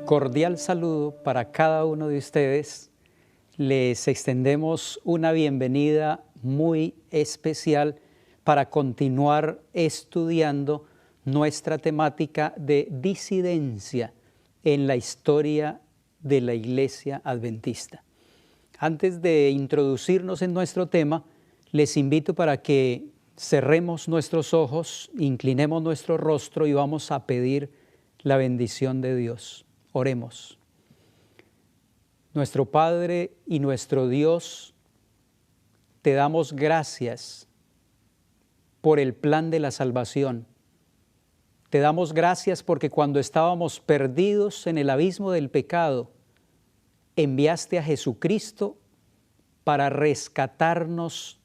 Cordial saludo para cada uno de ustedes. Les extendemos una bienvenida muy especial para continuar estudiando nuestra temática de disidencia en la historia de la Iglesia Adventista. Antes de introducirnos en nuestro tema, les invito para que cerremos nuestros ojos, inclinemos nuestro rostro y vamos a pedir la bendición de Dios. Oremos. Nuestro Padre y nuestro Dios, te damos gracias por el plan de la salvación. Te damos gracias porque cuando estábamos perdidos en el abismo del pecado, enviaste a Jesucristo para rescatarnos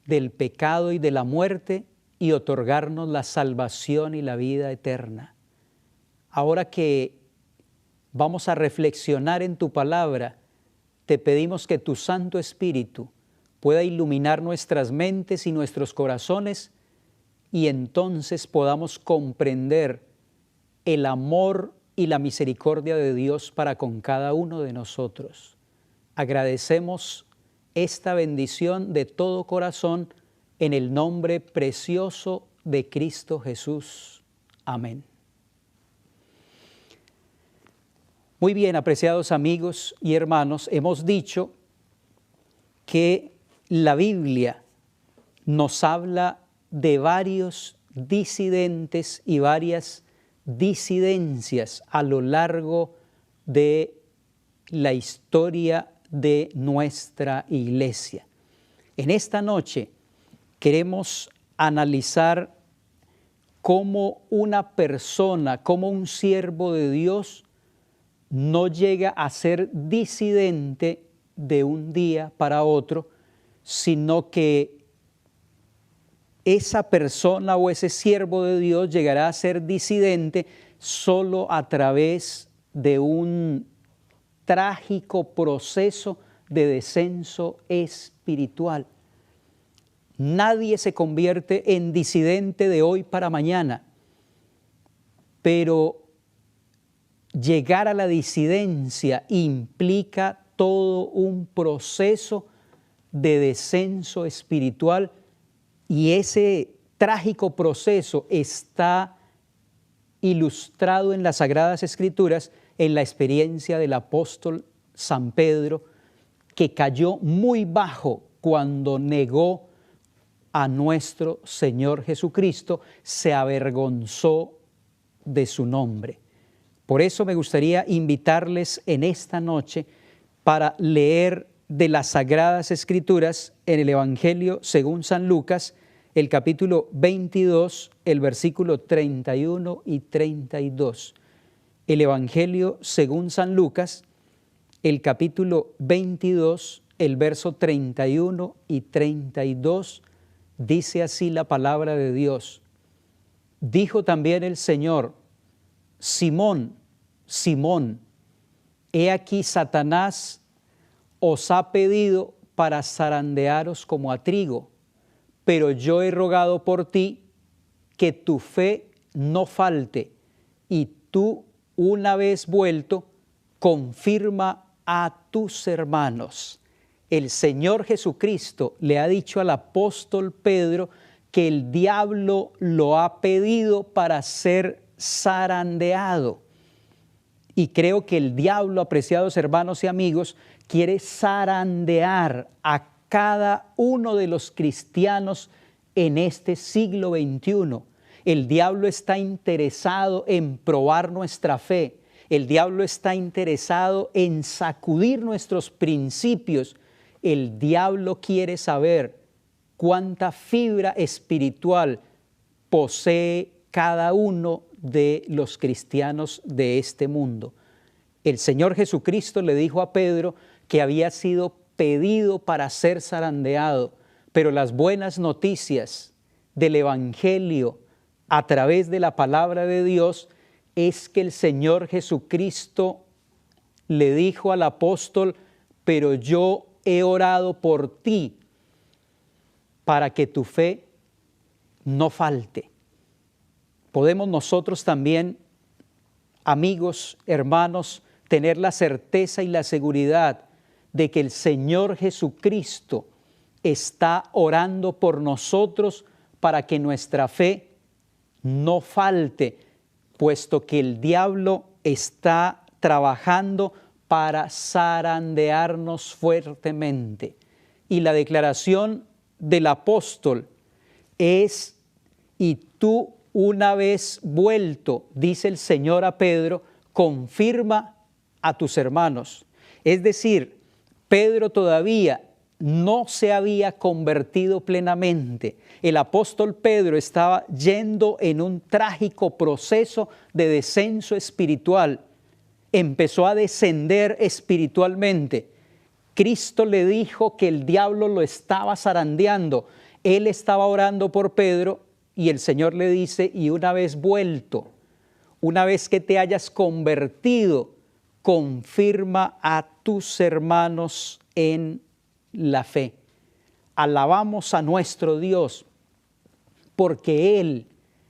del pecado y de la muerte y otorgarnos la salvación y la vida eterna. Ahora que vamos a reflexionar en tu palabra, te pedimos que tu Santo Espíritu pueda iluminar nuestras mentes y nuestros corazones y entonces podamos comprender el amor y la misericordia de Dios para con cada uno de nosotros. Agradecemos esta bendición de todo corazón en el nombre precioso de Cristo Jesús. Amén. Muy bien, apreciados amigos y hermanos, hemos dicho que la Biblia nos habla de varios disidentes y varias disidencias a lo largo de la historia de nuestra iglesia. En esta noche queremos analizar cómo una persona, cómo un siervo de Dios no llega a ser disidente de un día para otro, sino que esa persona o ese siervo de Dios llegará a ser disidente solo a través de un trágico proceso de descenso espiritual. Nadie se convierte en disidente de hoy para mañana, pero llegar a la disidencia implica todo un proceso de descenso espiritual y ese trágico proceso está ilustrado en las Sagradas Escrituras en la experiencia del apóstol San Pedro, que cayó muy bajo cuando negó a nuestro Señor Jesucristo, se avergonzó de su nombre. Por eso me gustaría invitarles en esta noche para leer de las Sagradas Escrituras en el Evangelio según San Lucas, el capítulo 22, el versículo 31 y 32. El Evangelio según San Lucas, el capítulo 22, el verso 31 y 32, dice así la palabra de Dios. Dijo también el Señor: Simón, Simón, he aquí Satanás os ha pedido para zarandearos como a trigo, pero yo he rogado por ti que tu fe no falte, y tú, una vez vuelto, confirma a tus hermanos. El Señor Jesucristo le ha dicho al apóstol Pedro que el diablo lo ha pedido para ser zarandeado. Y creo que el diablo, apreciados hermanos y amigos, quiere zarandear a cada uno de los cristianos en este siglo XXI. El diablo está interesado en probar nuestra fe. El diablo está interesado en sacudir nuestros principios. El diablo quiere saber cuánta fibra espiritual posee cada uno de los cristianos de este mundo. El Señor Jesucristo le dijo a Pedro que había sido pedido para ser zarandeado, pero las buenas noticias del Evangelio a través de la palabra de Dios es que el Señor Jesucristo le dijo al apóstol: pero yo he orado por ti para que tu fe no falte. Podemos nosotros también amigos, hermanos, tener la certeza y la seguridad de que el Señor Jesucristo está orando por nosotros para que nuestra fe no falte, puesto que el diablo está trabajando para zarandearnos fuertemente. Y la declaración del apóstol es: y tú, una vez vuelto, dice el Señor a Pedro, confirma a tus hermanos. Es decir, Pedro todavía no se había convertido plenamente. El apóstol Pedro estaba yendo en un trágico proceso de descenso espiritual. Empezó a descender espiritualmente. Cristo le dijo que el diablo lo estaba zarandeando. Él estaba orando por Pedro y el Señor le dice: y una vez vuelto, una vez que te hayas convertido, confirma a tus hermanos en la fe. Alabamos a nuestro Dios porque Él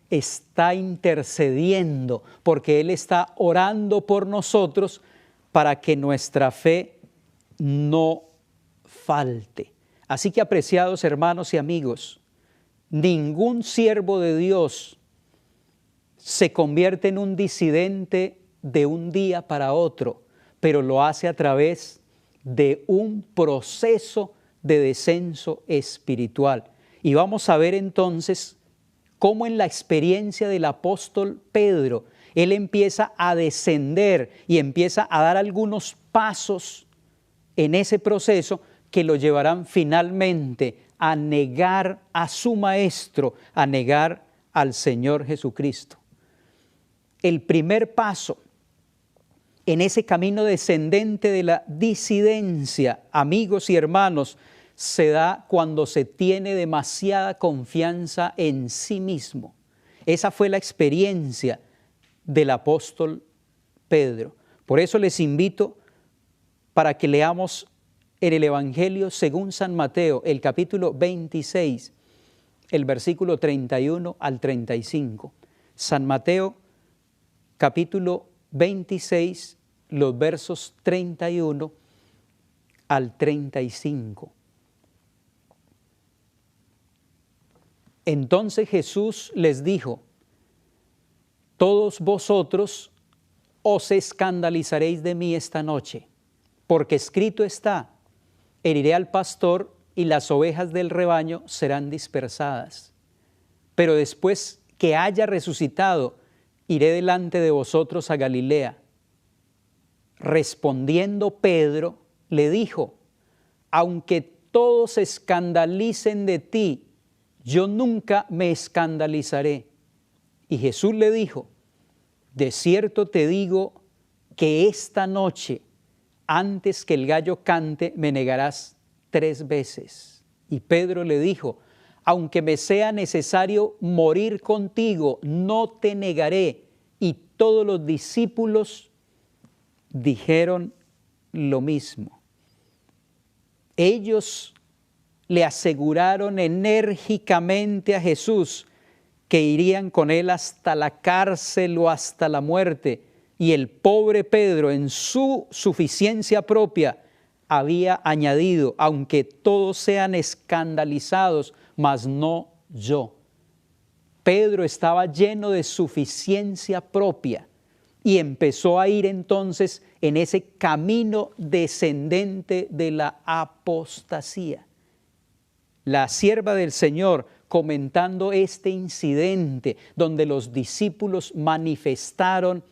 está intercediendo, porque Él está orando por nosotros para que nuestra fe no falte. Así que, apreciados hermanos y amigos, ningún siervo de Dios se convierte en un disidente de un día para otro, pero lo hace a través de un proceso de descenso espiritual. Y vamos a ver entonces cómo en la experiencia del apóstol Pedro, él empieza a descender y empieza a dar algunos pasos en ese proceso que lo llevarán finalmente a negar a su maestro, a negar al Señor Jesucristo. El primer paso en ese camino descendente de la disidencia, amigos y hermanos, se da cuando se tiene demasiada confianza en sí mismo. Esa fue la experiencia del apóstol Pedro. Por eso les invito para que leamos en el Evangelio según San Mateo, el capítulo 26, el versículo 31 al 35. San Mateo, capítulo 26, los versos 31 al 35. Entonces Jesús les dijo: todos vosotros os escandalizaréis de mí esta noche, porque escrito está: heriré al pastor y las ovejas del rebaño serán dispersadas. Pero después que haya resucitado, iré delante de vosotros a Galilea. Respondiendo Pedro, le dijo: aunque todos se escandalicen de ti, yo nunca me escandalizaré. Y Jesús le dijo: de cierto te digo que esta noche, antes que el gallo cante, me negarás 3 veces. Y Pedro le dijo: aunque me sea necesario morir contigo, no te negaré. Y todos los discípulos dijeron lo mismo. Ellos le aseguraron enérgicamente a Jesús que irían con él hasta la cárcel o hasta la muerte. Y el pobre Pedro, en su suficiencia propia, había añadido: aunque todos sean escandalizados, mas no yo. Pedro estaba lleno de suficiencia propia y empezó a ir entonces en ese camino descendente de la apostasía. La sierva del Señor, comentando este incidente donde los discípulos manifestaron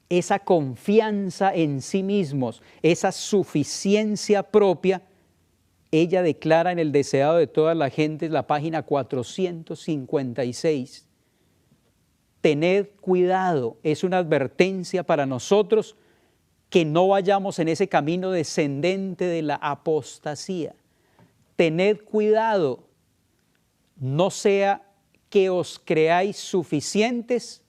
esa confianza en sí mismos, esa suficiencia propia, ella declara en el Deseado de todas las gentes, la página 456, tened cuidado, es una advertencia para nosotros que no vayamos en ese camino descendente de la apostasía. Tened cuidado, no sea que os creáis suficientes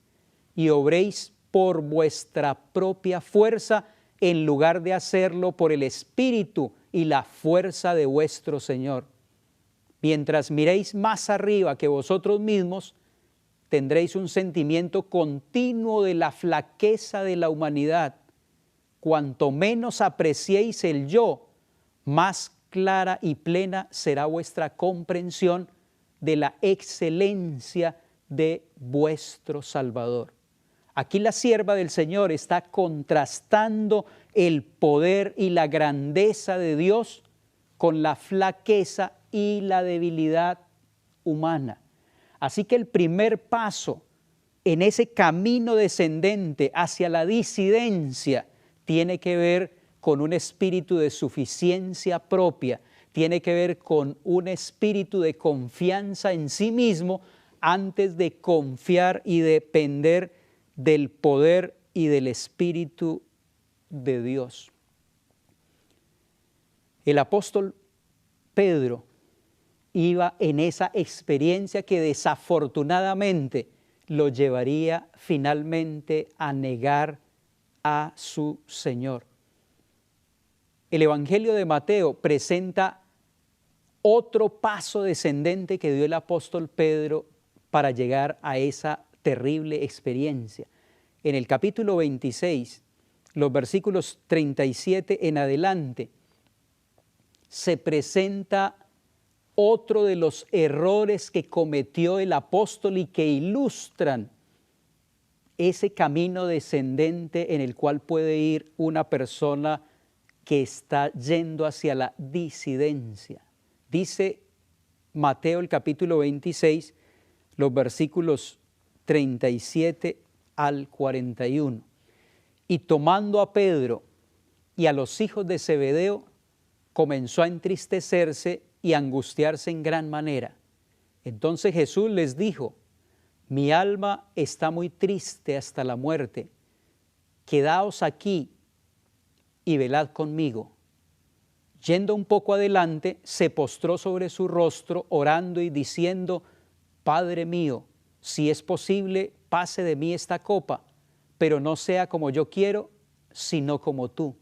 y obréis por vuestra propia fuerza, en lugar de hacerlo por el Espíritu y la fuerza de vuestro Señor. Mientras miréis más arriba que vosotros mismos, tendréis un sentimiento continuo de la flaqueza de la humanidad. Cuanto menos apreciéis el yo, más clara y plena será vuestra comprensión de la excelencia de vuestro Salvador. Aquí la sierva del Señor está contrastando el poder y la grandeza de Dios con la flaqueza y la debilidad humana. Así que el primer paso en ese camino descendente hacia la disidencia tiene que ver con un espíritu de suficiencia propia, tiene que ver con un espíritu de confianza en sí mismo antes de confiar y depender del poder y del Espíritu de Dios. El apóstol Pedro iba en esa experiencia que desafortunadamente lo llevaría finalmente a negar a su Señor. El Evangelio de Mateo presenta otro paso descendente que dio el apóstol Pedro para llegar a esa terrible experiencia. En el capítulo 26, los versículos 37 en adelante, se presenta otro de los errores que cometió el apóstol y que ilustran ese camino descendente en el cual puede ir una persona que está yendo hacia la disidencia. Dice Mateo el capítulo 26, los versículos 37 al 41. Y tomando a Pedro y a los hijos de Zebedeo, comenzó a entristecerse y a angustiarse en gran manera. Entonces Jesús les dijo: mi alma está muy triste hasta la muerte. Quedaos aquí y velad conmigo. Yendo un poco adelante, se postró sobre su rostro, orando y diciendo: Padre mío, si es posible, pase de mí esta copa, pero no sea como yo quiero, sino como tú.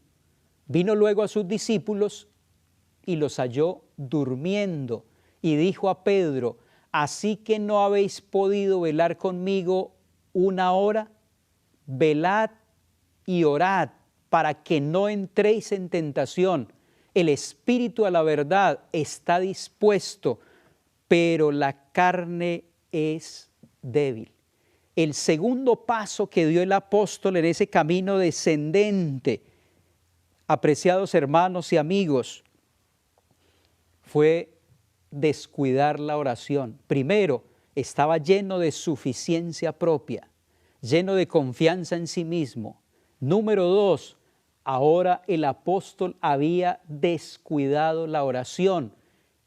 Vino luego a sus discípulos y los halló durmiendo, y dijo a Pedro: ¿así que no habéis podido velar conmigo una hora? Velad y orad para que no entréis en tentación. El espíritu a la verdad está dispuesto, pero la carne es débil. El segundo paso que dio el apóstol en ese camino descendente, apreciados hermanos y amigos, fue descuidar la oración. Primero, estaba lleno de suficiencia propia, lleno de confianza en sí mismo. Número dos, ahora el apóstol había descuidado la oración,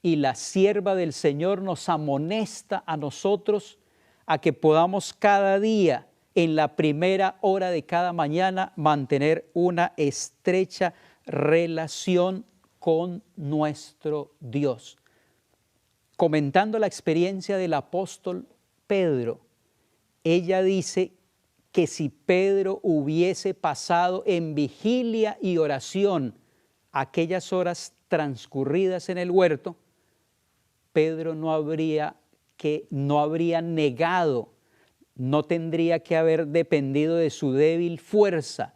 y la sierva del Señor nos amonesta a nosotros a que podamos cada día, en la primera hora de cada mañana, mantener una estrecha relación con nuestro Dios. Comentando la experiencia del apóstol Pedro, ella dice que si Pedro hubiese pasado en vigilia y oración aquellas horas transcurridas en el huerto, Pedro no habría negado, no tendría que haber dependido de su débil fuerza,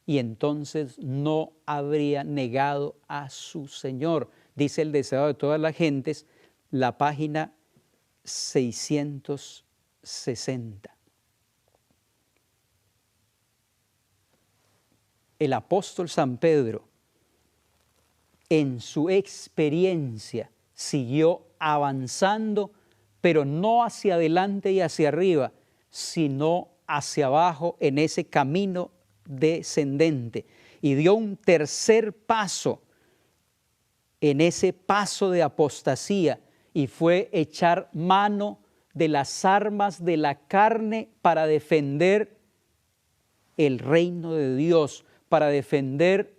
y entonces no habría negado a su Señor. Dice el deseado de todas las gentes, la página 660. El apóstol San Pedro, en su experiencia, siguió avanzando, pero no hacia adelante y hacia arriba, sino hacia abajo en ese camino descendente. Y dio un tercer paso en ese paso de apostasía, y fue echar mano de las armas de la carne para defender el reino de Dios, para defender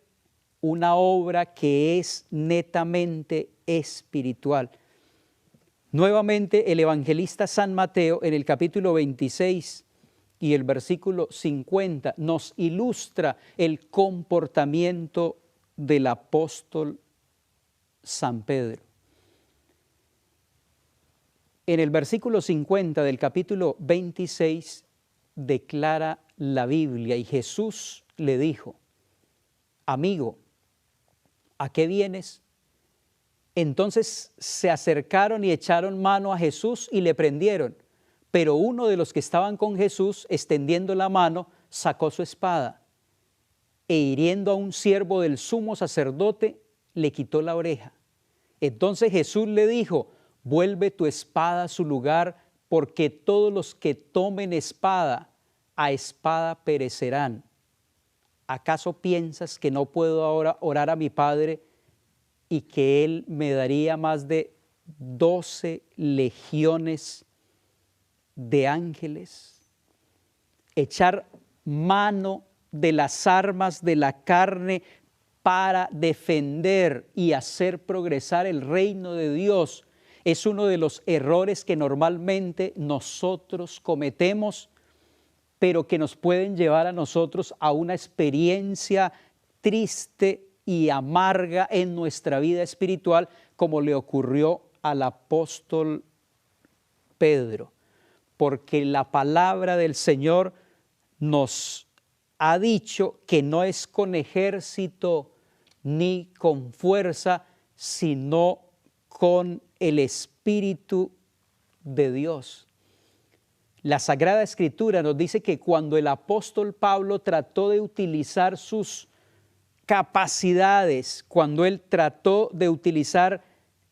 una obra que es netamente espiritual. Nuevamente el evangelista San Mateo en el capítulo 26 y el versículo 50 nos ilustra el comportamiento del apóstol San Pedro. En el versículo 50 del capítulo 26 declara la Biblia y Jesús le dijo: amigo, ¿a qué vienes? Entonces se acercaron y echaron mano a Jesús y le prendieron. Pero uno de los que estaban con Jesús, extendiendo la mano, sacó su espada e hiriendo a un siervo del sumo sacerdote, le quitó la oreja. Entonces Jesús le dijo: vuelve tu espada a su lugar, porque todos los que tomen espada, a espada perecerán. ¿Acaso piensas que no puedo ahora orar a mi Padre y que Él me daría más de 12 legiones de ángeles? Echar mano de las armas de la carne para defender y hacer progresar el reino de Dios es uno de los errores que normalmente nosotros cometemos, pero que nos pueden llevar a nosotros a una experiencia triste y amarga en nuestra vida espiritual, como le ocurrió al apóstol Pedro, porque la palabra del Señor nos ha dicho que no es con ejército ni con fuerza, sino con el Espíritu de Dios. La Sagrada Escritura nos dice que cuando el apóstol Pablo trató de utilizar sus capacidades, cuando él trató de utilizar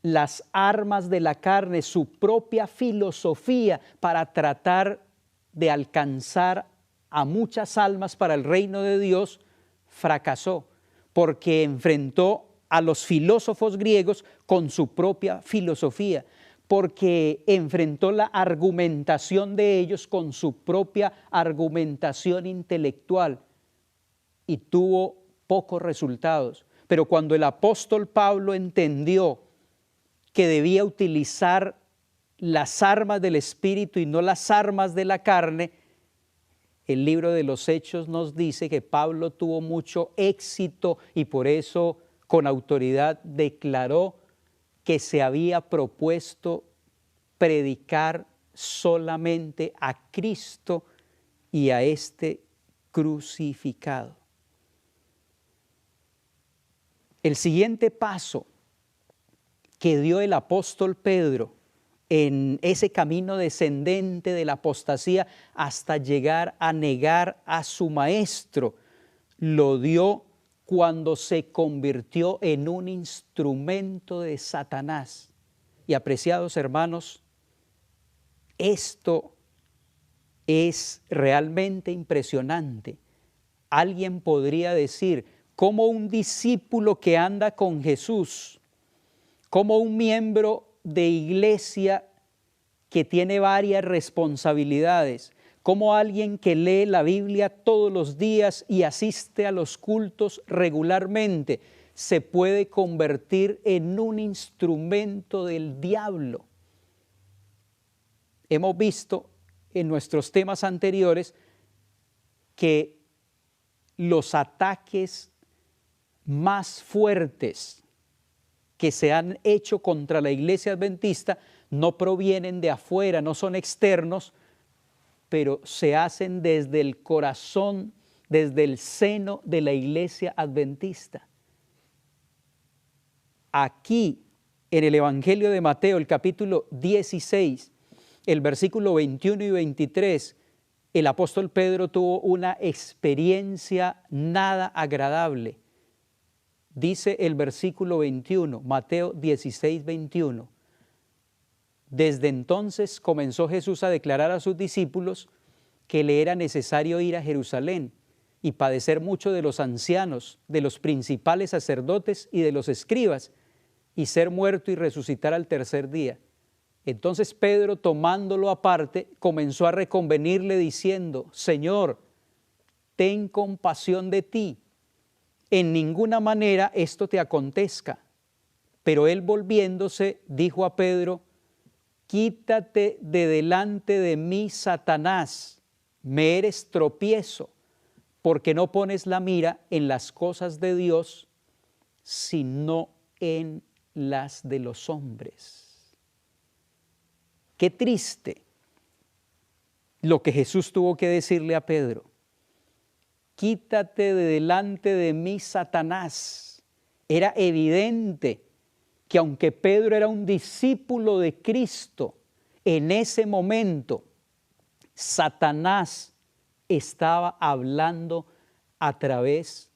las armas de la carne, su propia filosofía para tratar de alcanzar a muchas almas para el reino de Dios, fracasó, porque enfrentó a los filósofos griegos con su propia filosofía, porque enfrentó la argumentación de ellos con su propia argumentación intelectual y tuvo pocos resultados. Pero cuando el apóstol Pablo entendió que debía utilizar las armas del Espíritu y no las armas de la carne, el libro de los Hechos nos dice que Pablo tuvo mucho éxito y por eso con autoridad declaró que se había propuesto predicar solamente a Cristo y a este crucificado. El siguiente paso que dio el apóstol Pedro en ese camino descendente de la apostasía hasta llegar a negar a su maestro, lo dio cuando se convirtió en un instrumento de Satanás. Y apreciados hermanos, esto es realmente impresionante. Alguien podría decir, ¿cómo un discípulo que anda con Jesús, como un miembro de iglesia que tiene varias responsabilidades, como alguien que lee la Biblia todos los días y asiste a los cultos regularmente, se puede convertir en un instrumento del diablo? Hemos visto en nuestros temas anteriores que los ataques más fuertes que se han hecho contra la iglesia adventista no provienen de afuera, no son externos, pero se hacen desde el corazón, desde el seno de la iglesia adventista. Aquí, en el Evangelio de Mateo, el capítulo 16, el versículo 21 y 23, el apóstol Pedro tuvo una experiencia nada agradable. Dice el versículo 21, Mateo 16, 21. Desde entonces comenzó Jesús a declarar a sus discípulos que le era necesario ir a Jerusalén y padecer mucho de los ancianos, de los principales sacerdotes y de los escribas, y ser muerto y resucitar al tercer día. Entonces Pedro, tomándolo aparte, comenzó a reconvenirle diciendo: Señor, ten compasión de ti. En ninguna manera esto te acontezca. Pero él, volviéndose, dijo a Pedro: quítate de delante de mí, Satanás, me eres tropiezo, porque no pones la mira en las cosas de Dios, sino en las de los hombres. Qué triste lo que Jesús tuvo que decirle a Pedro. Quítate de delante de mí, Satanás. Era evidente que aunque Pedro era un discípulo de Cristo, en ese momento Satanás estaba hablando a través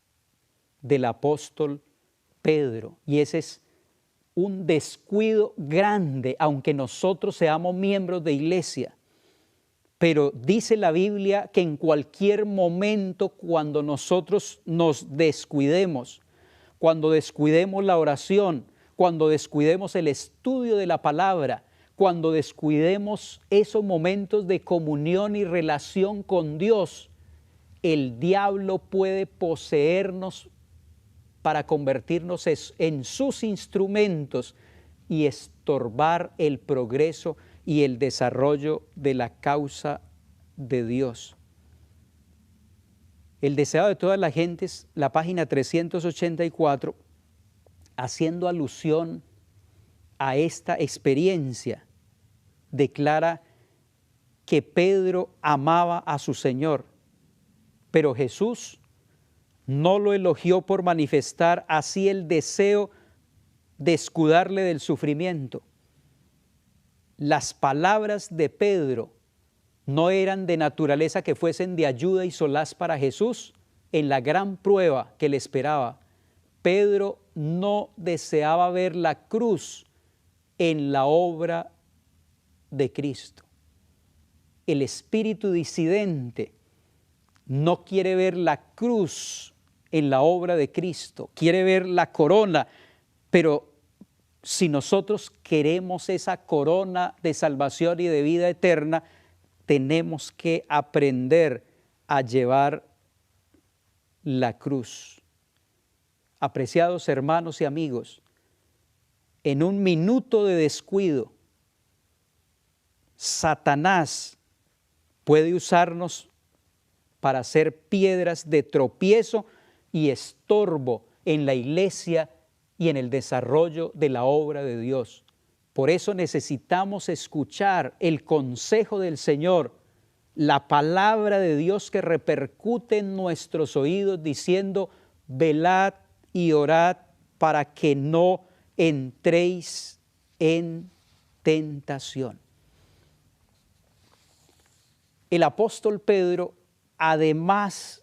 del apóstol Pedro. Y ese es un descuido grande, aunque nosotros seamos miembros de iglesia. Pero dice la Biblia que en cualquier momento cuando nosotros nos descuidemos, cuando descuidemos la oración, cuando descuidemos el estudio de la palabra, cuando descuidemos esos momentos de comunión y relación con Dios, el diablo puede poseernos para convertirnos en sus instrumentos y estorbar el progreso y el desarrollo de la causa de Dios. El deseado de todas las gentes, la página 384, haciendo alusión a esta experiencia, declara que Pedro amaba a su Señor, pero Jesús no lo elogió por manifestar así el deseo de escudarle del sufrimiento. Las palabras de Pedro no eran de naturaleza que fuesen de ayuda y solaz para Jesús en la gran prueba que le esperaba. Pedro no deseaba ver la cruz en la obra de Cristo. El espíritu disidente no quiere ver la cruz en la obra de Cristo, quiere ver la corona, pero si nosotros queremos esa corona de salvación y de vida eterna, tenemos que aprender a llevar la cruz. Apreciados hermanos y amigos, en un minuto de descuido, Satanás puede usarnos para ser piedras de tropiezo y estorbo en la iglesia y en el desarrollo de la obra de Dios. Por eso necesitamos escuchar el consejo del Señor, la palabra de Dios que repercute en nuestros oídos diciendo: velad y orad para que no entréis en tentación. El apóstol Pedro, además,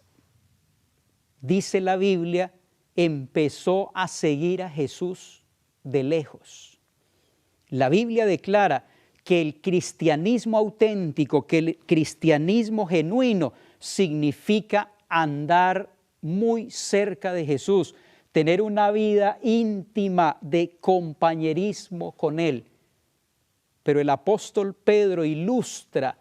dice la Biblia, empezó a seguir a Jesús de lejos. La Biblia declara que el cristianismo auténtico, que el cristianismo genuino significa andar muy cerca de Jesús, tener una vida íntima de compañerismo con Él. Pero el apóstol Pedro ilustra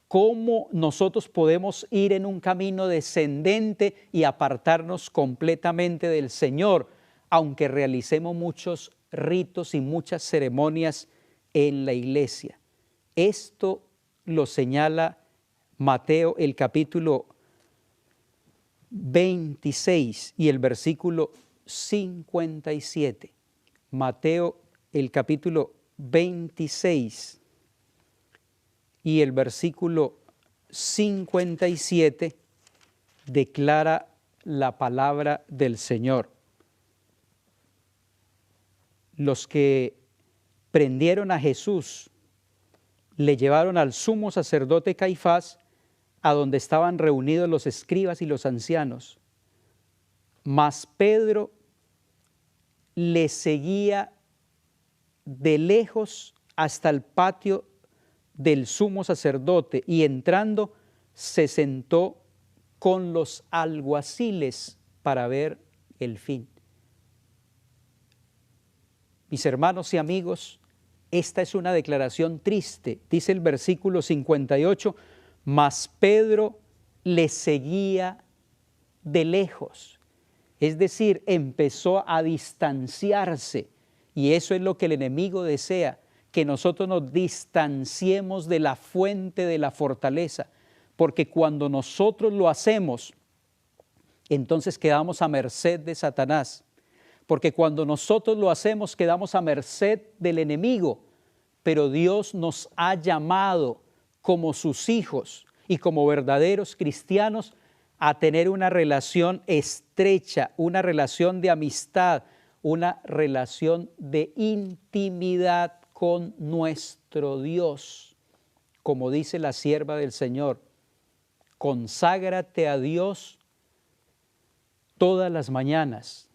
cómo nosotros podemos ir en un camino descendente y apartarnos completamente del Señor, aunque realicemos muchos ritos y muchas ceremonias en la iglesia. Esto lo señala Mateo, el capítulo 26 y el versículo 57. Mateo, el capítulo 26 y el versículo 57 declara la palabra del Señor. Los que prendieron a Jesús le llevaron al sumo sacerdote Caifás, a donde estaban reunidos los escribas y los ancianos. Mas Pedro le seguía de lejos hasta el patio del sumo sacerdote y entrando se sentó con los alguaciles para ver el fin. Mis hermanos y amigos, esta es una declaración triste. Dice el versículo 58, mas Pedro le seguía de lejos. Es decir, empezó a distanciarse, y eso es lo que el enemigo desea, que nosotros nos distanciemos de la fuente de la fortaleza, porque cuando nosotros lo hacemos, entonces quedamos a merced de Satanás, porque cuando nosotros lo hacemos quedamos a merced del enemigo, pero Dios nos ha llamado como sus hijos y como verdaderos cristianos a tener una relación estrecha, una relación de amistad, una relación de intimidad con nuestro Dios. Como dice la sierva del Señor, conságrate a Dios todas las mañanas.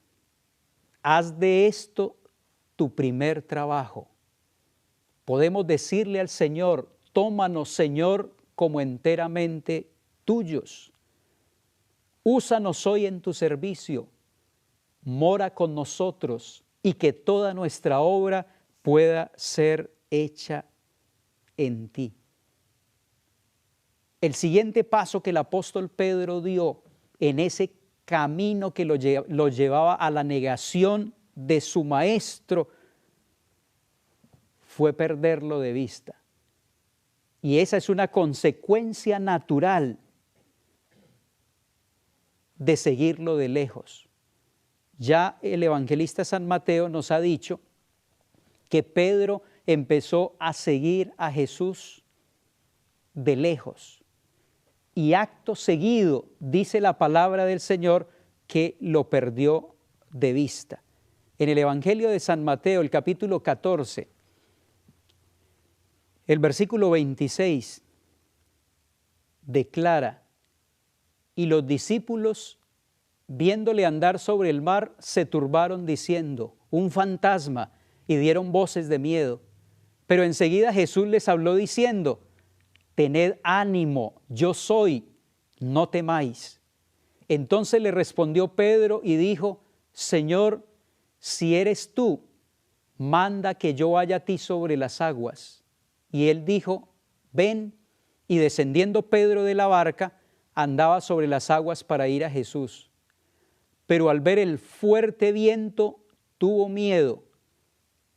Haz de esto tu primer trabajo. Podemos decirle al Señor, tómanos, Señor, como enteramente tuyos. Úsanos hoy en tu servicio, mora con nosotros y que toda nuestra obra pueda ser hecha en ti. El siguiente paso que el apóstol Pedro dio en ese camino que lo llevaba a la negación de su maestro fue perderlo de vista. Y esa es una consecuencia natural de seguirlo de lejos. Ya el evangelista San Mateo nos ha dicho que Pedro empezó a seguir a Jesús de lejos. Y acto seguido, dice la palabra del Señor, que lo perdió de vista. En el Evangelio de San Mateo, el capítulo 14, el versículo 26, declara: y los discípulos, viéndole andar sobre el mar, se turbaron diciendo, un fantasma, y dieron voces de miedo. Pero enseguida Jesús les habló diciendo, tened ánimo, yo soy, no temáis. Entonces le respondió Pedro y dijo, Señor, si eres tú, manda que yo vaya a ti sobre las aguas. Y él dijo, ven, y descendiendo Pedro de la barca, andaba sobre las aguas para ir a Jesús. Pero al ver el fuerte viento, tuvo miedo,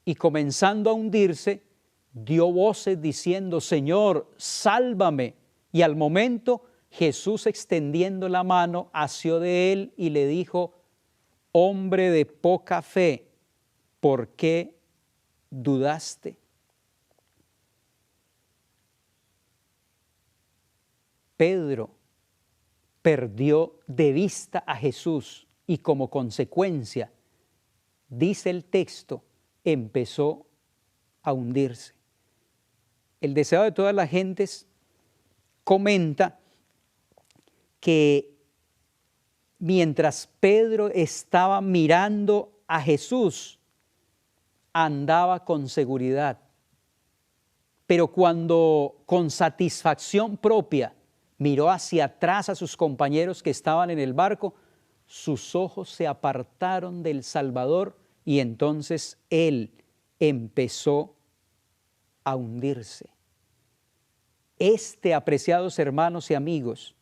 y comenzando a hundirse, dio voces diciendo, Señor, sálvame. Y al momento Jesús, extendiendo la mano, asió de él y le dijo, hombre de poca fe, ¿por qué dudaste? Pedro perdió de vista a Jesús y como consecuencia, dice el texto, empezó a hundirse. El deseo de todas las gentes comenta que mientras Pedro estaba mirando a Jesús, andaba con seguridad. Pero cuando con satisfacción propia miró hacia atrás a sus compañeros que estaban en el barco, sus ojos se apartaron del Salvador y entonces él empezó a hundirse. Este, apreciados hermanos y amigos,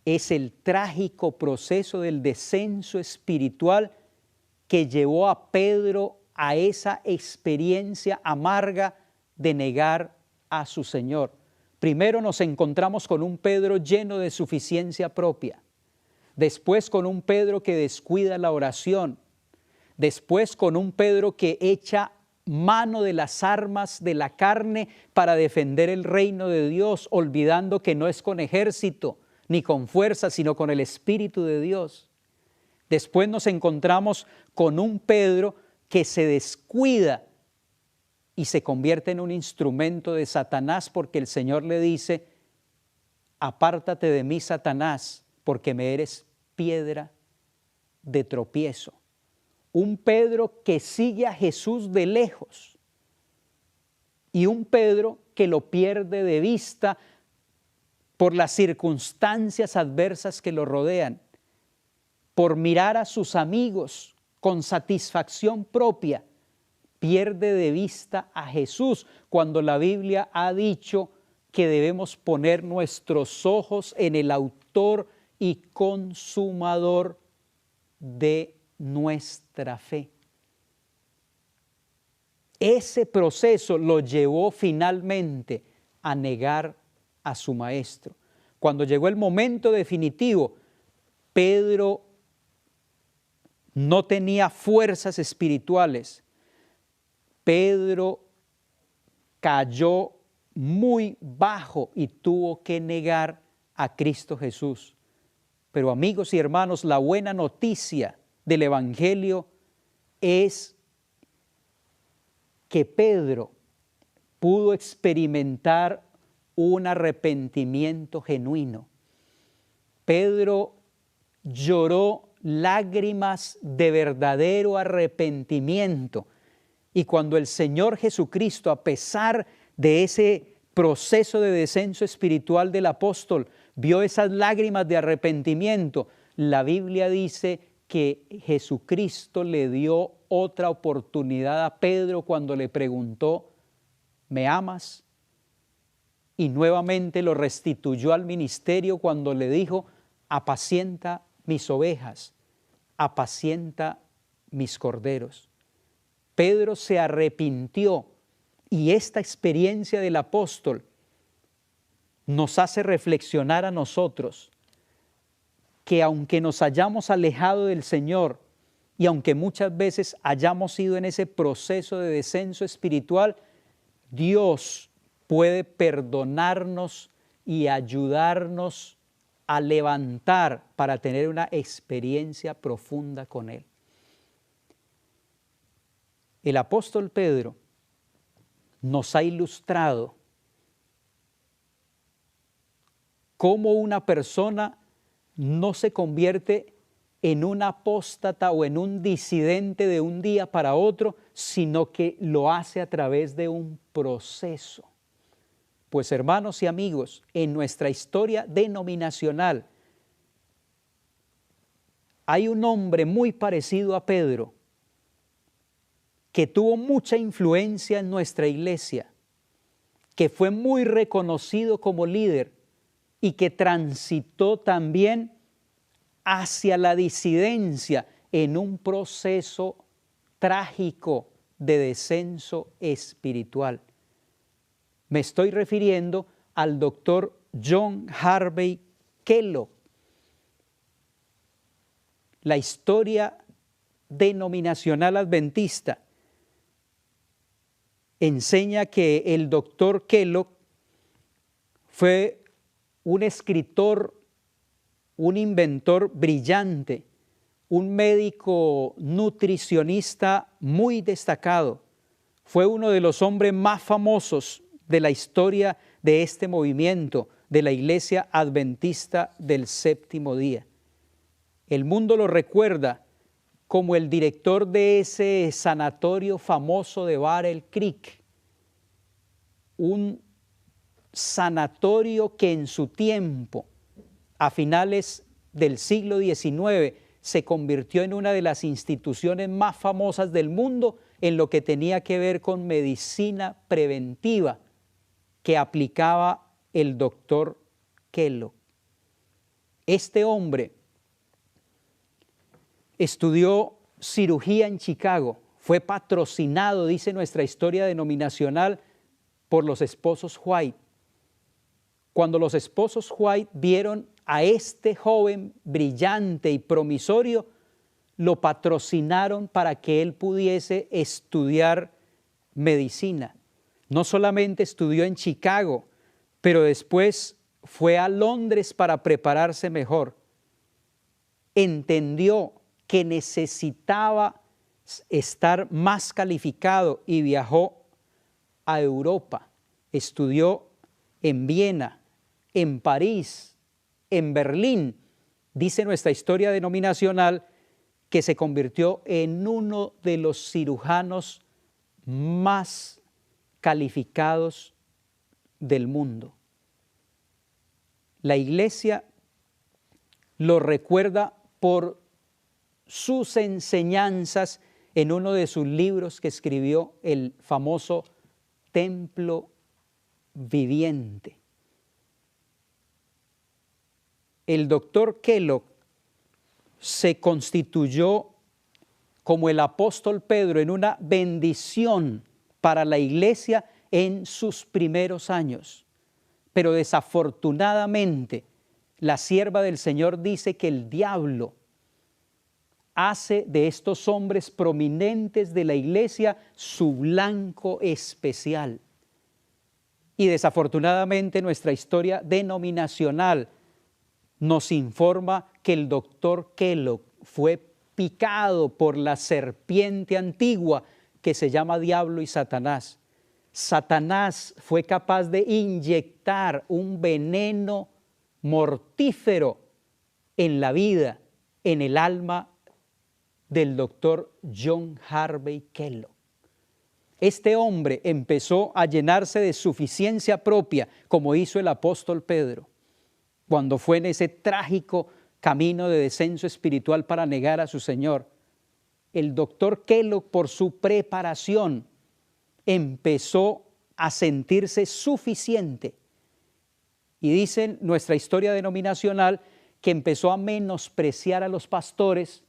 es el trágico proceso del descenso espiritual que llevó a Pedro a esa experiencia amarga de negar a su Señor. Primero nos encontramos con un Pedro lleno de suficiencia propia, después con un Pedro que descuida la oración, después con un Pedro que echa mano de las armas de la carne para defender el reino de Dios, olvidando que no es con ejército ni con fuerza, sino con el Espíritu de Dios. Después nos encontramos con un Pedro que se descuida y se convierte en un instrumento de Satanás, porque el Señor le dice, apártate de mí, Satanás, porque me eres piedra de tropiezo. Un Pedro que sigue a Jesús de lejos y un Pedro que lo pierde de vista por las circunstancias adversas que lo rodean, por mirar a sus amigos con satisfacción propia, pierde de vista a Jesús, cuando la Biblia ha dicho que debemos poner nuestros ojos en el autor y consumador de nuestra fe. Ese proceso lo llevó finalmente a negar a su maestro. Cuando llegó el momento definitivo, Pedro no tenía fuerzas espirituales. Pedro cayó muy bajo y tuvo que negar a Cristo Jesús. Pero amigos y hermanos, la buena noticia del Evangelio es que Pedro pudo experimentar un arrepentimiento genuino. Pedro lloró lágrimas de verdadero arrepentimiento. Y cuando el Señor Jesucristo, a pesar de ese proceso de descenso espiritual del apóstol, vio esas lágrimas de arrepentimiento, la Biblia dice que Jesucristo le dio otra oportunidad a Pedro cuando le preguntó: ¿me amas? Y nuevamente lo restituyó al ministerio cuando le dijo: apacienta mis ovejas, apacienta mis corderos. Pedro se arrepintió, y esta experiencia del apóstol nos hace reflexionar a nosotros que aunque nos hayamos alejado del Señor y aunque muchas veces hayamos ido en ese proceso de descenso espiritual, Dios puede perdonarnos y ayudarnos a levantar para tener una experiencia profunda con Él. El apóstol Pedro nos ha ilustrado cómo una persona no se convierte en un apóstata o en un disidente de un día para otro, sino que lo hace a través de un proceso. Pues hermanos y amigos, en nuestra historia denominacional hay un hombre muy parecido a Pedro que tuvo mucha influencia en nuestra iglesia, que fue muy reconocido como líder y que transitó también hacia la disidencia en un proceso trágico de descenso espiritual. Me estoy refiriendo al doctor John Harvey Kellogg. La historia denominacional adventista enseña que el doctor Kellogg fue un escritor, un inventor brillante, un médico nutricionista muy destacado. Fue uno de los hombres más famosos de la historia de este movimiento, de la Iglesia Adventista del Séptimo Día. El mundo lo recuerda como el director de ese sanatorio famoso de Battle Creek, un sanatorio que en su tiempo, a finales del siglo XIX, se convirtió en una de las instituciones más famosas del mundo en lo que tenía que ver con medicina preventiva que aplicaba el doctor Kellogg. Este hombre estudió cirugía en Chicago, fue patrocinado, dice nuestra historia denominacional, por los esposos White. Cuando los esposos White vieron a este joven brillante y promisorio, lo patrocinaron para que él pudiese estudiar medicina. No solamente estudió en Chicago, pero después fue a Londres para prepararse mejor. Entendió que necesitaba estar más calificado y viajó a Europa. Estudió en Viena, en París, en Berlín. Dice nuestra historia denominacional que se convirtió en uno de los cirujanos más calificados del mundo. La iglesia lo recuerda por sus enseñanzas en uno de sus libros que escribió, el famoso Templo Viviente. El doctor Kellogg se constituyó como el apóstol Pedro en una bendición para la iglesia en sus primeros años. Pero desafortunadamente, la sierva del Señor dice que el diablo hace de estos hombres prominentes de la iglesia su blanco especial. Y desafortunadamente nuestra historia denominacional nos informa que el doctor Kellogg fue picado por la serpiente antigua que se llama diablo y Satanás. Satanás fue capaz de inyectar un veneno mortífero en la vida, en el alma del doctor John Harvey Kellogg. Este hombre empezó a llenarse de suficiencia propia, como hizo el apóstol Pedro, cuando fue en ese trágico camino de descenso espiritual para negar a su Señor. El doctor Kellogg, por su preparación, empezó a sentirse suficiente. Y dice nuestra historia denominacional que empezó a menospreciar a los pastores,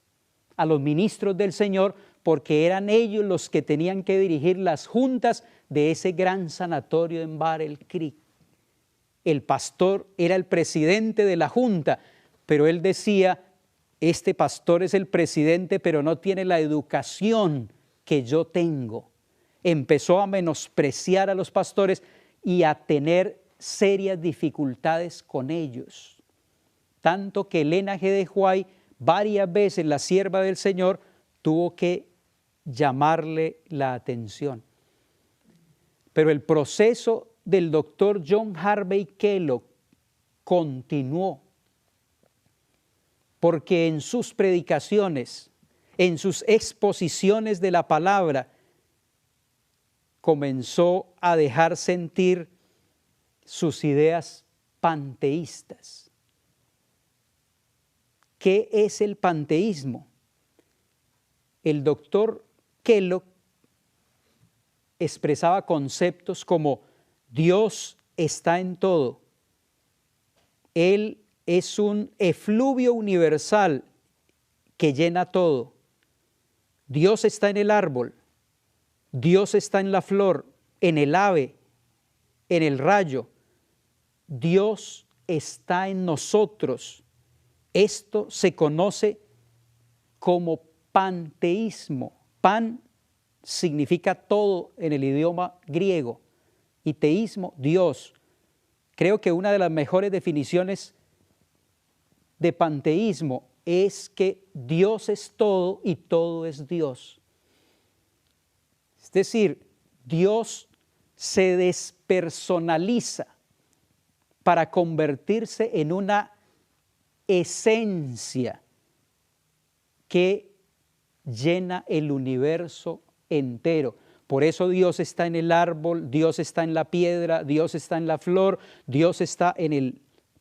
a los ministros del Señor, porque eran ellos los que tenían que dirigir las juntas de ese gran sanatorio en Battle Creek. El pastor era el presidente de la junta, pero él decía, este pastor es el presidente, pero no tiene la educación que yo tengo. Empezó a menospreciar a los pastores y a tener serias dificultades con ellos. Tanto que Elena G. de White, varias veces la sierva del Señor, tuvo que llamarle la atención. Pero el proceso del doctor John Harvey Kellogg continuó, porque en sus predicaciones, en sus exposiciones de la palabra, comenzó a dejar sentir sus ideas panteístas. ¿Qué es el panteísmo? El doctor Kellogg expresaba conceptos como Dios está en todo. Él es un efluvio universal que llena todo. Dios está en el árbol, Dios está en la flor, en el ave, en el rayo. Dios está en nosotros. Esto se conoce como panteísmo. Pan significa todo en el idioma griego y teísmo, Dios. Creo que una de las mejores definiciones de panteísmo es que Dios es todo y todo es Dios. Es decir, Dios se despersonaliza para convertirse en una esencia que llena el universo entero. Por eso Dios está en el árbol, Dios está en la piedra, Dios está en la flor, Dios está en el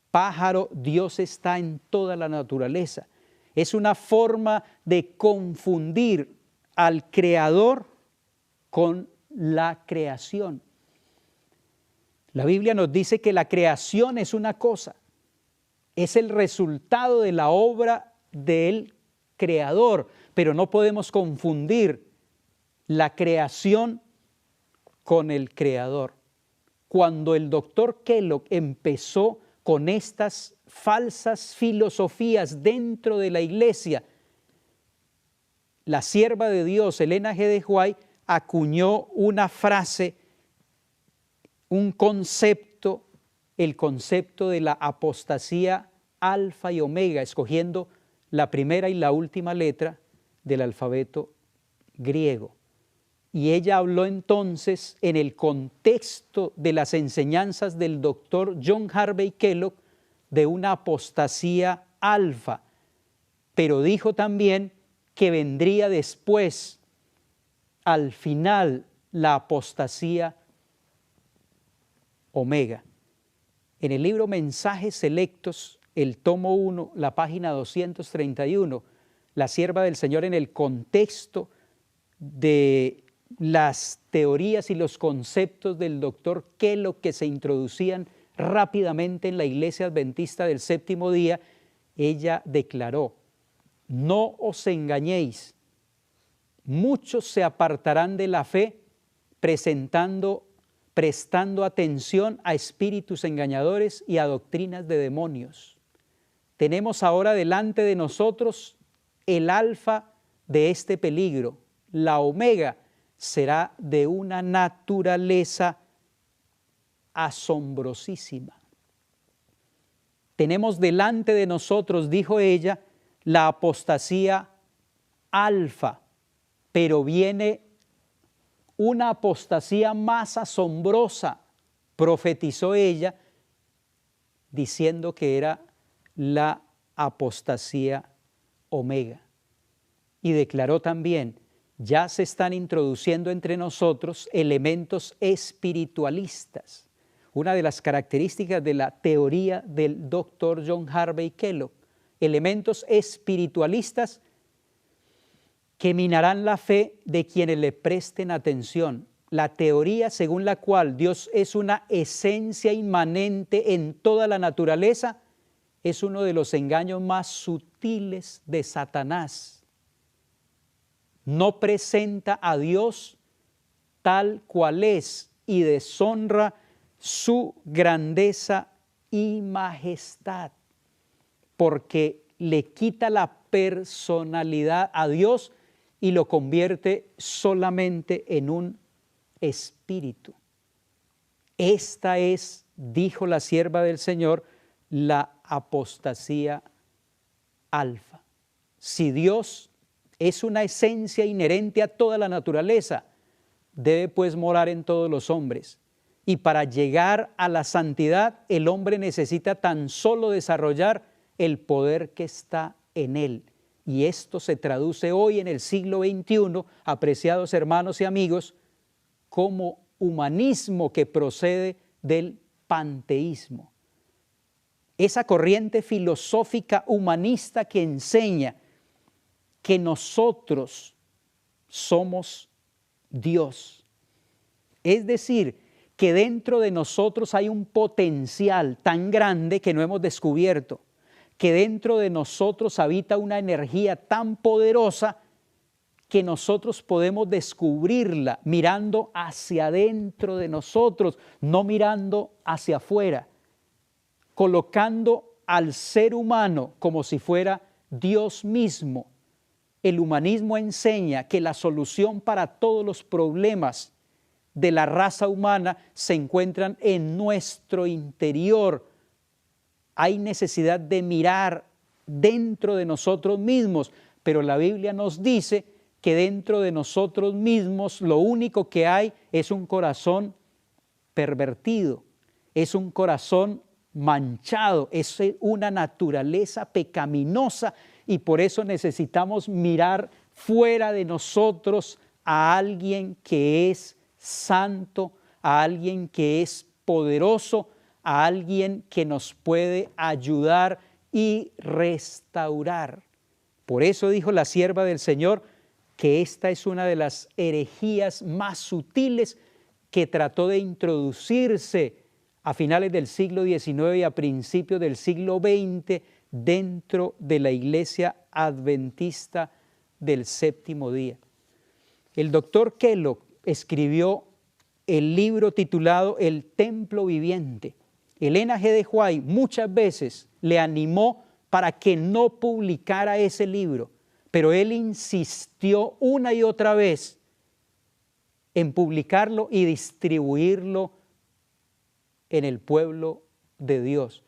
pájaro, Dios está en toda la naturaleza. Es una forma de confundir al Creador con la creación. La Biblia nos dice que la creación es una cosa, es el resultado de la obra del Creador, pero no podemos confundir la creación con el Creador. Cuando el doctor Kellogg empezó con estas falsas filosofías dentro de la iglesia, la sierva de Dios, Elena G. de White, acuñó una frase, un concepto, el concepto de la apostasía alfa y omega, escogiendo la primera y la última letra del alfabeto griego. Y ella habló entonces en el contexto de las enseñanzas del doctor John Harvey Kellogg de una apostasía alfa, pero dijo también que vendría después, al final, la apostasía omega. En el libro Mensajes Selectos, el tomo 1, la página 231, la sierva del Señor, en el contexto de las teorías y los conceptos del doctor Kellogg que se introducían rápidamente en la iglesia adventista del séptimo día, ella declaró: no os engañéis, muchos se apartarán de la fe prestando atención a espíritus engañadores y a doctrinas de demonios. Tenemos ahora delante de nosotros el alfa de este peligro. La omega será de una naturaleza asombrosísima. Tenemos delante de nosotros, dijo ella, la apostasía alfa, pero viene una apostasía más asombrosa, profetizó ella, diciendo que era la apostasía omega. Y declaró también, ya se están introduciendo entre nosotros elementos espiritualistas. Una de las características de la teoría del Dr. John Harvey Kellogg, elementos espiritualistas que minarán la fe de quienes le presten atención. La teoría según la cual Dios es una esencia inmanente en toda la naturaleza es uno de los engaños más sutiles de Satanás. No presenta a Dios tal cual es y deshonra su grandeza y majestad, porque le quita la personalidad a Dios y lo convierte solamente en un espíritu. Esta es, dijo la sierva del Señor, la apostasía alfa. Si Dios es una esencia inherente a toda la naturaleza, debe pues morar en todos los hombres. Y para llegar a la santidad, el hombre necesita tan solo desarrollar el poder que está en él. Y esto se traduce hoy en el siglo XXI, apreciados hermanos y amigos, como humanismo que procede del panteísmo. Esa corriente filosófica humanista que enseña que nosotros somos Dios. Es decir, que dentro de nosotros hay un potencial tan grande que no hemos descubierto, que dentro de nosotros habita una energía tan poderosa que nosotros podemos descubrirla mirando hacia adentro de nosotros, no mirando hacia afuera, colocando al ser humano como si fuera Dios mismo. El humanismo enseña que la solución para todos los problemas de la raza humana se encuentran en nuestro interior. Hay necesidad de mirar dentro de nosotros mismos, pero la Biblia nos dice que dentro de nosotros mismos lo único que hay es un corazón pervertido, es un corazón manchado, es una naturaleza pecaminosa y por eso necesitamos mirar fuera de nosotros a alguien que es santo, a alguien que es poderoso, a alguien que nos puede ayudar y restaurar. Por eso dijo la sierva del Señor que esta es una de las herejías más sutiles que trató de introducirse a finales del siglo XIX y a principios del siglo XX dentro de la Iglesia Adventista del Séptimo Día. El doctor Kellogg escribió el libro titulado El Templo Viviente. Elena G. de White muchas veces le animó para que no publicara ese libro, pero él insistió una y otra vez en publicarlo y distribuirlo en el pueblo de Dios.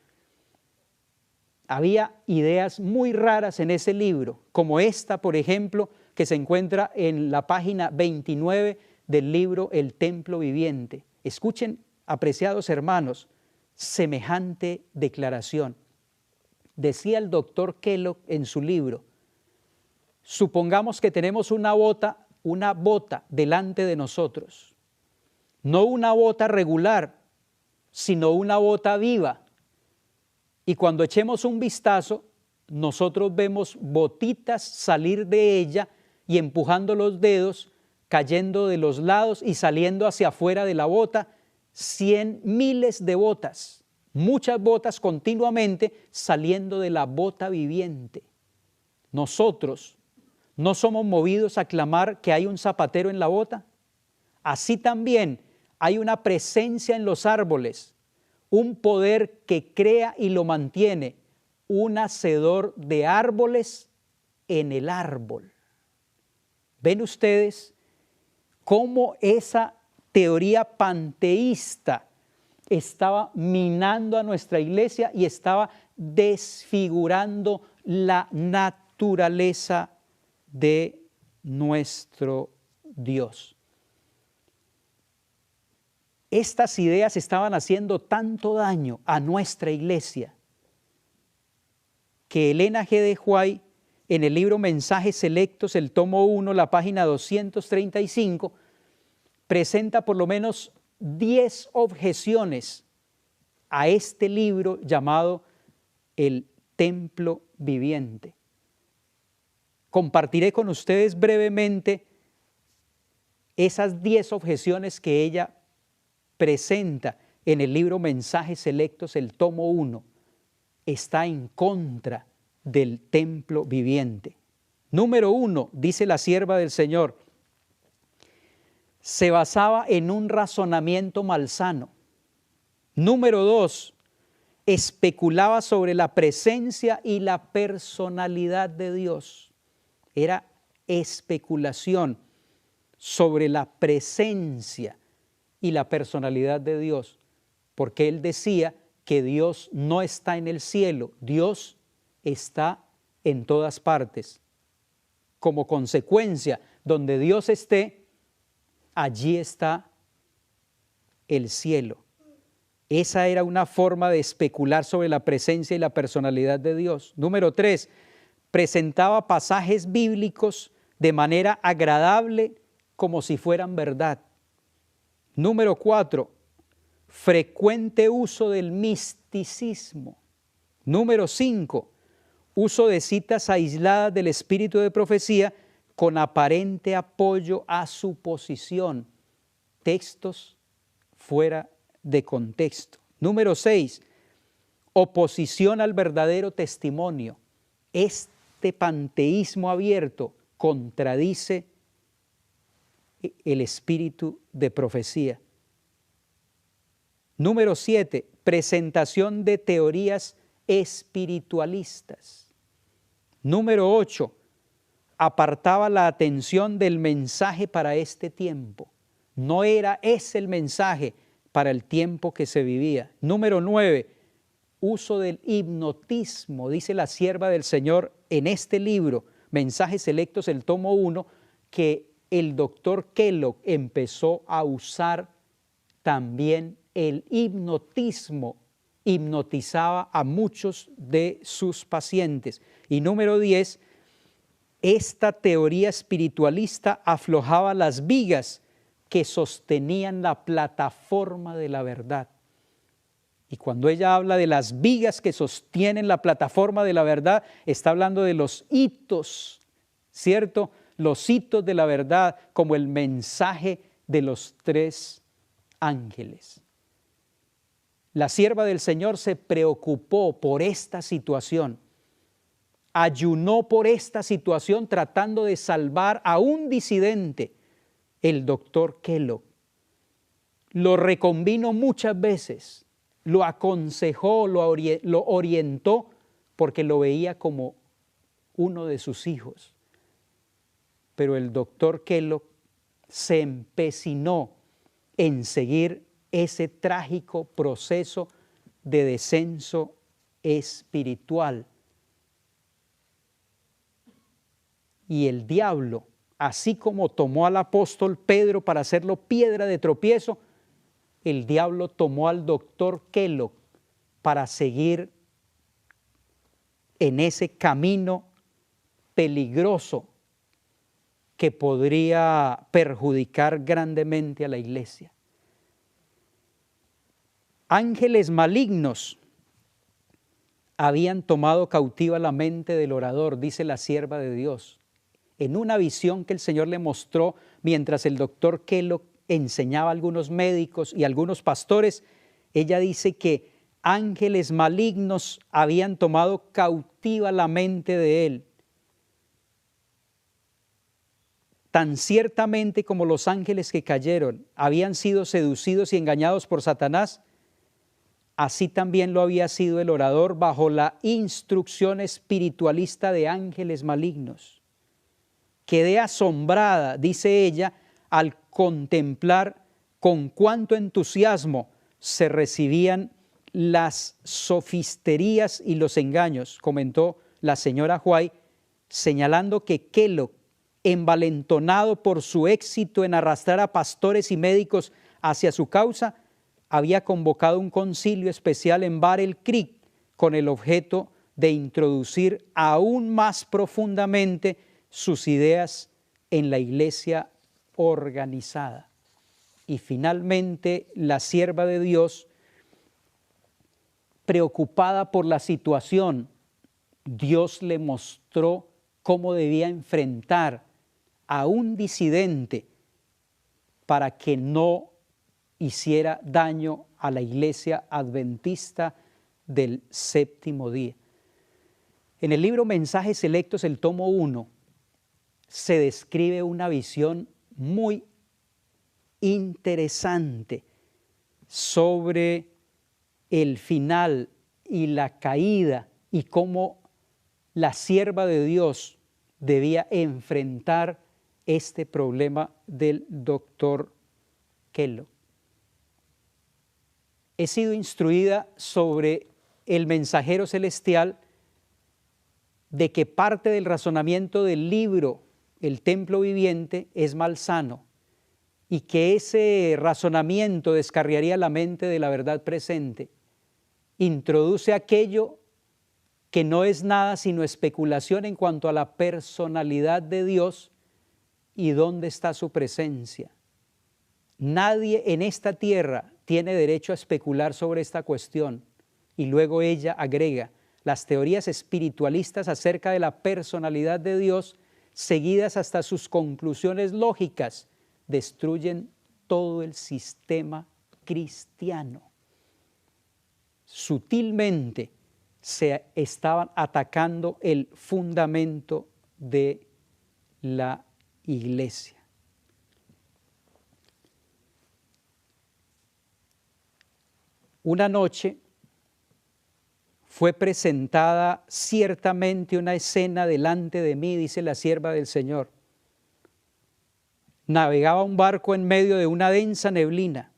Había ideas muy raras en ese libro, como esta, por ejemplo, que se encuentra en la página 29 del libro El Templo Viviente. Escuchen, apreciados hermanos, semejante declaración. Decía el doctor Kellogg en su libro, supongamos que tenemos una bota delante de nosotros, no una bota regular, sino una bota viva. Y cuando echemos un vistazo, nosotros vemos botitas salir de ella y empujando los dedos, cayendo de los lados y saliendo hacia afuera de la bota, miles de botas, muchas botas continuamente saliendo de la bota viviente. Nosotros no somos movidos a clamar que hay un zapatero en la bota. Así también hay una presencia en los árboles, un poder que crea y lo mantiene, un hacedor de árboles en el árbol. ¿Ven ustedes cómo esa teoría panteísta estaba minando a nuestra iglesia y estaba desfigurando la naturaleza de nuestro Dios. Estas ideas estaban haciendo tanto daño a nuestra iglesia que Elena G. de White, en el libro Mensajes Selectos, el tomo 1, la página 235, presenta por lo menos 10 objeciones a este libro llamado El Templo Viviente. Compartiré con ustedes brevemente esas 10 objeciones que ella presenta en el libro Mensajes Selectos, el tomo 1. Está en contra del templo viviente. Número 1, dice la sierva del Señor, se basaba en un razonamiento malsano. Número 2, especulaba sobre la presencia y la personalidad de Dios. Era especulación sobre la presencia y la personalidad de Dios, porque él decía que Dios no está en el cielo, Dios está en todas partes. Como consecuencia, donde Dios esté, allí está el cielo. Esa era una forma de especular sobre la presencia y la personalidad de Dios. Número 3, presentaba pasajes bíblicos de manera agradable como si fueran verdad. Número 4, frecuente uso del misticismo. Número 5, uso de citas aisladas del espíritu de profecía con aparente apoyo a su posición. Textos fuera de contexto. Número 6, oposición al verdadero testimonio. Este panteísmo abierto contradice el espíritu de profecía. Número 7, presentación de teorías espiritualistas. Número 8, apartaba la atención del mensaje para este tiempo. No era ese el mensaje para el tiempo que se vivía. Número 9, uso del hipnotismo. Dice la sierva del Señor en este libro, Mensajes Selectos, el tomo 1, que el doctor Kellogg empezó a usar también el hipnotismo. Hipnotizaba a muchos de sus pacientes. Y número 10, esta teoría espiritualista aflojaba las vigas que sostenían la plataforma de la verdad. Y cuando ella habla de las vigas que sostienen la plataforma de la verdad, está hablando de los hitos, ¿cierto? Los hitos de la verdad, como el mensaje de los 3 ángeles. La sierva del Señor se preocupó por esta situación, ayunó por esta situación tratando de salvar a un disidente, el doctor Kellogg. Lo reconvino muchas veces, lo aconsejó, lo orientó, porque lo veía como uno de sus hijos. Pero el doctor Kellogg se empecinó en seguir ese trágico proceso de descenso espiritual. Y el diablo, así como tomó al apóstol Pedro para hacerlo piedra de tropiezo, el diablo tomó al doctor Kellogg para seguir en ese camino peligroso que podría perjudicar grandemente a la iglesia. Ángeles malignos habían tomado cautiva la mente del orador, dice la sierva de Dios. En una visión que el Señor le mostró mientras el doctor Kellogg enseñaba a algunos médicos y a algunos pastores, ella dice que ángeles malignos habían tomado cautiva la mente de él. Tan ciertamente como los ángeles que cayeron habían sido seducidos y engañados por Satanás, así también lo había sido el orador bajo la instrucción espiritualista de ángeles malignos. Quedé asombrada, dice ella, al contemplar con cuánto entusiasmo se recibían las sofisterías y los engaños, comentó la señora White, señalando que Kellogg, envalentonado por su éxito en arrastrar a pastores y médicos hacia su causa, había convocado un concilio especial en Battle Creek con el objeto de introducir aún más profundamente sus ideas en la iglesia organizada. Y finalmente la sierva de Dios, preocupada por la situación, Dios le mostró cómo debía enfrentar a un disidente para que no hiciera daño a la iglesia adventista del séptimo día. En el libro Mensajes Selectos, el tomo 1, se describe una visión muy interesante sobre el final y la caída y cómo la sierva de Dios debía enfrentar este problema del doctor Kellogg. He sido instruida sobre el mensajero celestial de que parte del razonamiento del libro El Templo Viviente es malsano y que ese razonamiento descarriaría la mente de la verdad presente. Introduce aquello que no es nada sino especulación en cuanto a la personalidad de Dios y dónde está su presencia. Nadie en esta tierra tiene derecho a especular sobre esta cuestión. Y luego ella agrega, las teorías espiritualistas acerca de la personalidad de Dios, seguidas hasta sus conclusiones lógicas, destruyen todo el sistema cristiano. Sutilmente se estaban atacando el fundamento de la iglesia. Una noche fue presentada ciertamente una escena delante de mí, dice la sierva del Señor. Navegaba un barco en medio de una densa neblina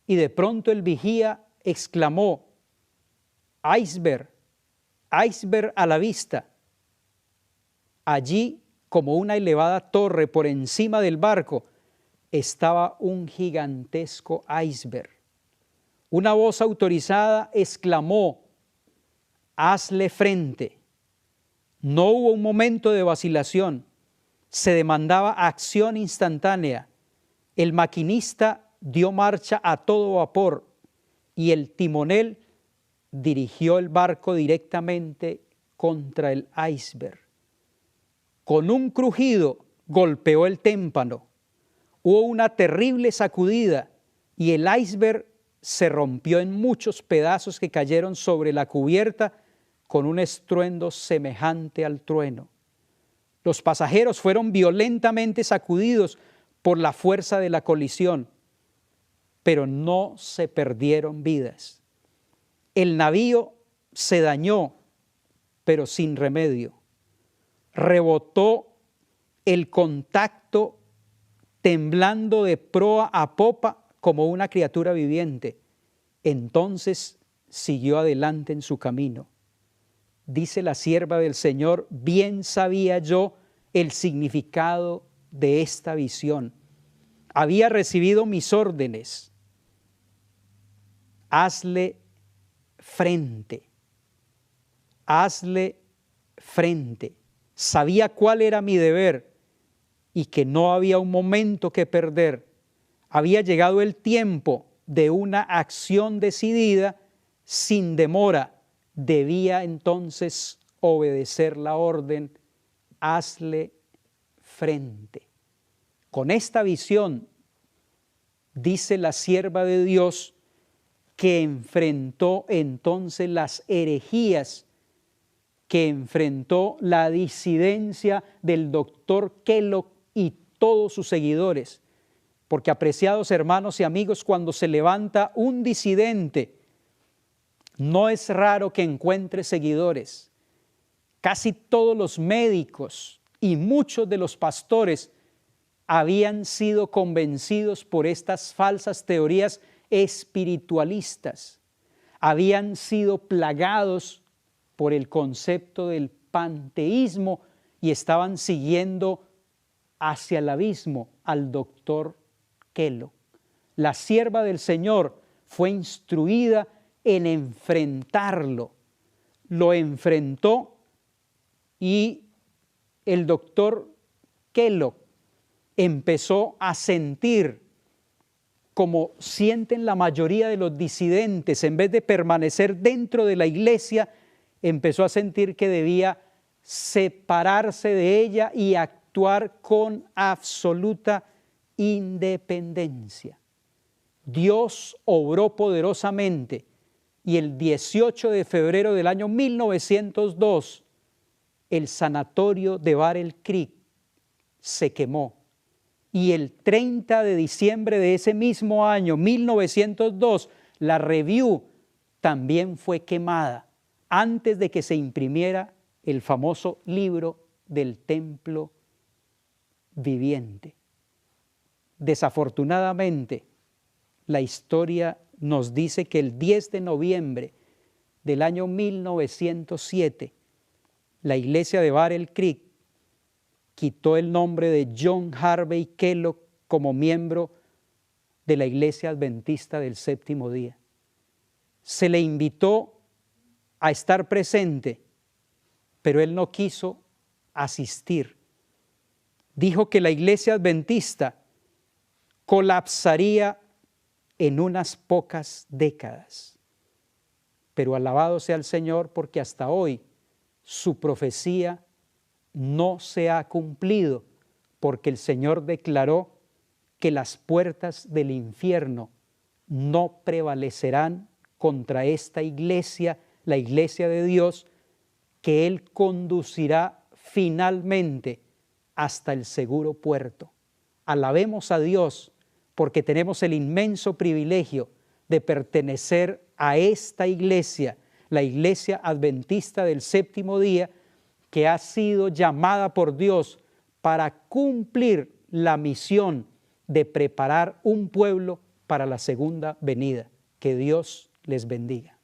y de pronto el vigía exclamó, iceberg, iceberg a la vista. Allí, como una elevada torre por encima del barco, estaba un gigantesco iceberg. Una voz autorizada exclamó, hazle frente. No hubo un momento de vacilación. Se demandaba acción instantánea. El maquinista dio marcha a todo vapor y el timonel dirigió el barco directamente contra el iceberg. Con un crujido golpeó el témpano. Hubo una terrible sacudida y el iceberg se rompió en muchos pedazos que cayeron sobre la cubierta con un estruendo semejante al trueno. Los pasajeros fueron violentamente sacudidos por la fuerza de la colisión, pero no se perdieron vidas. El navío se dañó, pero sin remedio. Rebotó el contacto temblando de proa a popa como una criatura viviente. Entonces siguió adelante en su camino. Dice la sierva del Señor, bien sabía yo el significado de esta visión. Había recibido mis órdenes. Hazle frente. Hazle frente. Sabía cuál era mi deber y que no había un momento que perder. Había llegado el tiempo de una acción decidida sin demora. Debía entonces obedecer la orden, hazle frente. Con esta visión, dice la sierva de Dios, que enfrentó entonces las herejías, que enfrentó la disidencia del doctor Kellogg y todos sus seguidores. Porque, apreciados hermanos y amigos, cuando se levanta un disidente, no es raro que encuentre seguidores. Casi todos los médicos y muchos de los pastores habían sido convencidos por estas falsas teorías espiritualistas. Habían sido plagados por el concepto del panteísmo y estaban siguiendo hacia el abismo al doctor Kellogg. La sierva del Señor fue instruida en enfrentarlo. Lo enfrentó y el doctor Kellogg empezó a sentir, como sienten la mayoría de los disidentes, en vez de permanecer dentro de la iglesia, empezó a sentir que debía separarse de ella y actuar con absoluta independencia. Dios obró poderosamente y el 18 de febrero del año 1902, el sanatorio de Battle Creek se quemó. Y el 30 de diciembre de ese mismo año, 1902, la Review también fue quemada antes de que se imprimiera el famoso libro del templo viviente. Desafortunadamente, la historia nos dice que el 10 de noviembre del año 1907, la iglesia de Battle Creek quitó el nombre de John Harvey Kellogg como miembro de la Iglesia Adventista del Séptimo Día. Se le invitó a estar presente, pero él no quiso asistir. Dijo que la Iglesia Adventista colapsaría en unas pocas décadas. Pero alabado sea el Señor, porque hasta hoy su profecía no se ha cumplido, porque el Señor declaró que las puertas del infierno no prevalecerán contra esta iglesia, la iglesia de Dios, que Él conducirá finalmente hasta el seguro puerto. Alabemos a Dios, porque tenemos el inmenso privilegio de pertenecer a esta iglesia, la Iglesia Adventista del Séptimo Día, que ha sido llamada por Dios para cumplir la misión de preparar un pueblo para la segunda venida. Que Dios les bendiga.